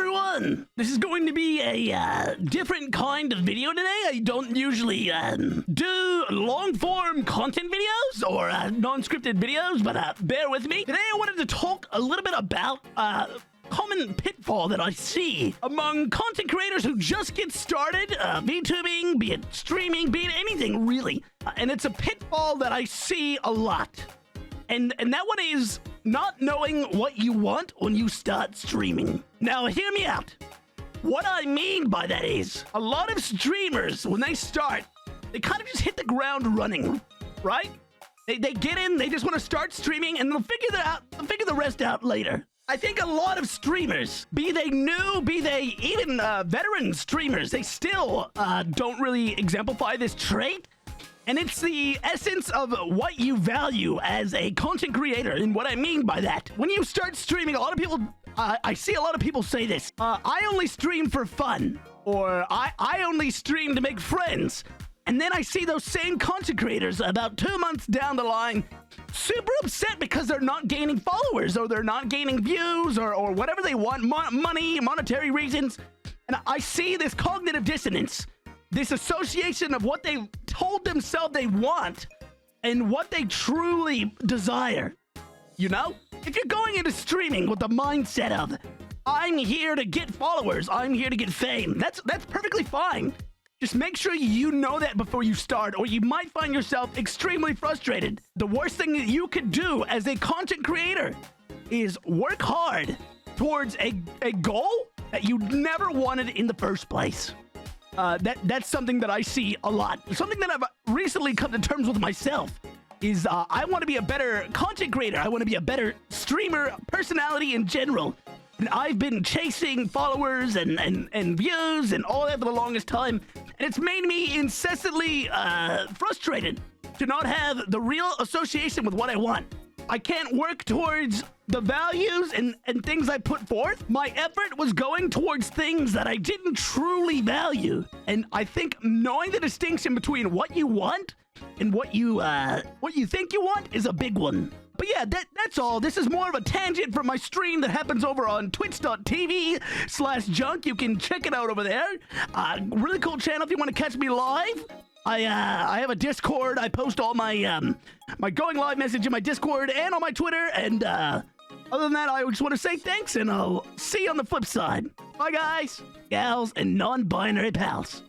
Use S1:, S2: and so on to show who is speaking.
S1: everyone! This is going to be a different kind of video today. I don't usually do long-form content videos or non-scripted videos, but bear with me. Today I wanted to talk a little bit about common pitfall that I see among content creators who just get started, VTubing, be it streaming, be it anything really. And it's a pitfall that I see a lot. And that one is not knowing what you want when you start streaming. Now, hear me out. What I mean by that is, a lot of streamers, when they start, they kind of just hit the ground running, right? They get in, they just want to start streaming, and they'll figure the rest out later. I think a lot of streamers, be they new, be they even veteran streamers, they still don't really exemplify this trait. And it's the essence of what you value as a content creator. And what I mean by that, when you start streaming, a lot of people, I see a lot of people say this. I only stream for fun. Or I only stream to make friends. And then I see those same content creators about 2 months down the line, super upset because they're not gaining followers or they're not gaining views or whatever they want, money, monetary reasons. And I see this cognitive dissonance. This association of what they told themselves they want and what they truly desire. You know? If you're going into streaming with the mindset of, I'm here to get followers, I'm here to get fame, that's perfectly fine. Just make sure you know that before you start, or you might find yourself extremely frustrated. The worst thing that you could do as a content creator is work hard towards a goal that you never wanted in the first place. That's something that I see a lot. Something that I've recently come to terms with myself is I want to be a better content creator. I want to be a better streamer, personality in general. And I've been chasing followers and views and all that for the longest time. And it's made me incessantly frustrated to not have the real association with what I want. I can't work towards the values and things I put forth. My effort was going towards things that I didn't truly value. And I think knowing the distinction between what you want and what you think you want is a big one. But yeah, that's all. This is more of a tangent from my stream that happens over on twitch.tv/junk. You can check it out over there. Really cool channel if you want to catch me live. I have a Discord. I post all my my going live message in my Discord and on my Twitter. And other than that, I just want to say thanks, and I'll see you on the flip side. Bye, guys, gals, and non-binary pals.